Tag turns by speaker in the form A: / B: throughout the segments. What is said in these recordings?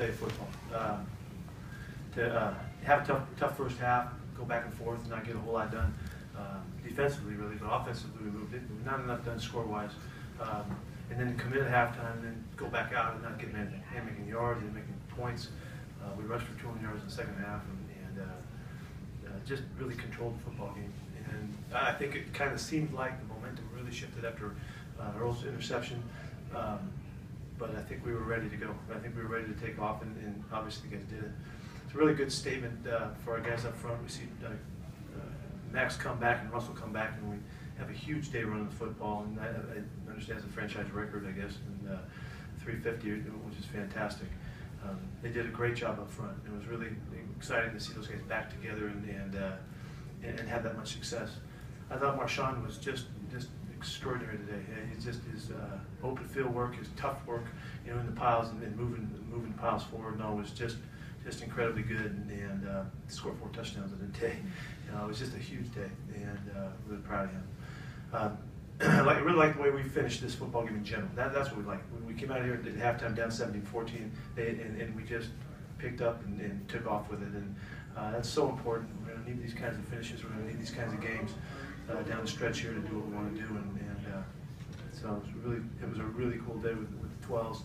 A: play football. To have a tough first half, go back and forth, and not get a whole lot done defensively, really, but offensively we moved it. Not enough done score-wise. And then commit at halftime, and then go back out and not get making yards and making points. We rushed for 200 yards in the second half, and just really controlled the football game. And I think it kind of seemed like the momentum really shifted after Earl's interception. But I think we were ready to go. I think we were ready to take off, and obviously the guys did it. It's a really good statement for our guys up front. We see Max come back and Russell come back, and we have a huge day running the football. And I understand it's a franchise record, I guess, and 350, which is fantastic. They did a great job up front. It was really exciting to see those guys back together and have that much success. I thought Marshawn was just extraordinary today. It's just his open field work, his tough work, in the piles and moving piles forward. No, it was just incredibly good, and scored 4 touchdowns in a day. It was just a huge day, and really proud of him. I really like the way we finished this football game in general. That's what we like. We came out here at halftime down 17-14, and we just picked up and took off with it. And that's so important. We're going to need these kinds of finishes. We're going to need these kinds of games down the stretch here to do what we want to do. And so it was a really cool day with the 12s.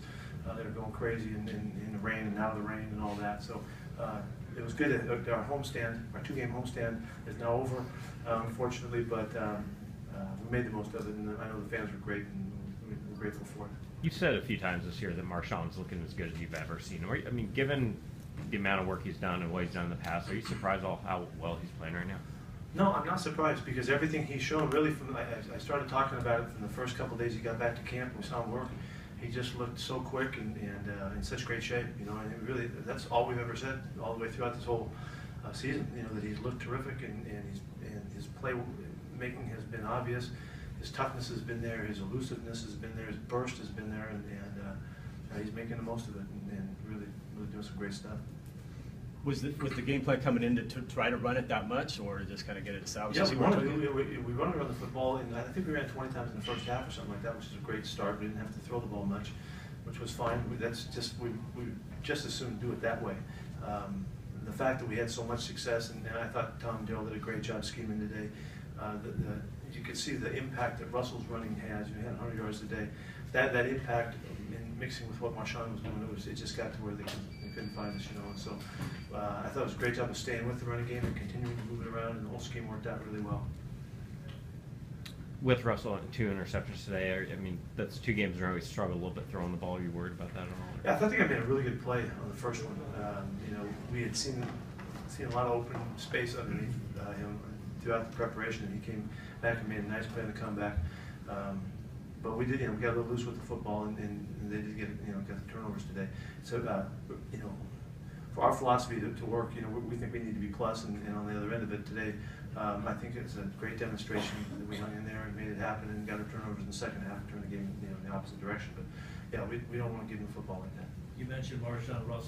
A: They were going crazy in the rain and out of the rain and all that. So it was good. Our homestand, our 2-game homestand, is now over, unfortunately, but we made the most of it, and I know the fans were great, and we're grateful for it.
B: You've said a few times this year that Marshawn's looking as good as you've ever seen him. I mean, given the amount of work he's done and what he's done in the past, are you surprised how well he's playing right now?
A: No, I'm not surprised, because everything he's shown, really, I started talking about it from the first couple of days he got back to camp and we saw him work. He just looked so quick and in such great shape, and really, that's all we've ever said all the way throughout this whole season, that he's looked terrific, and his play making has been obvious. His toughness has been there, his elusiveness has been there, his burst has been there, and he's making the most of it, and really doing some great stuff.
C: Was the game plan coming in to try to run it that much, or just kind of get it established?
A: Yeah, we run around the football, and I think we ran 20 times in the first half or something like that, which is a great start. We didn't have to throw the ball much, which was fine. We just as soon do it that way. The fact that we had so much success, and I thought Tom Darrell did a great job scheming today. You could see the impact that Russell's running has. He had 100 yards a day. That impact in mixing with what Marshawn was doing, it just got to where they couldn't find us, And so I thought it was a great job of staying with the running game and continuing to move it around, and the whole scheme worked out really well.
B: With Russell and 2 interceptions today, I mean, that's 2 games in a row he struggled a little bit throwing the ball. Are you worried about that at all?
A: Yeah, I thought they made a really good play on the first one. We had seen a lot of open space underneath him throughout the preparation, and he came back and made a nice play in the comeback. But we did, we got a little loose with the football, and they did get the turnovers today. So, for our philosophy to work, we think we need to be plus, and on the other end of it today, I think it's a great demonstration that we hung in there and made it happen and got our turnovers in the second half and turned the game, in the opposite direction. But yeah, we don't want to give them the football like that.
D: You mentioned Marshawn Russell.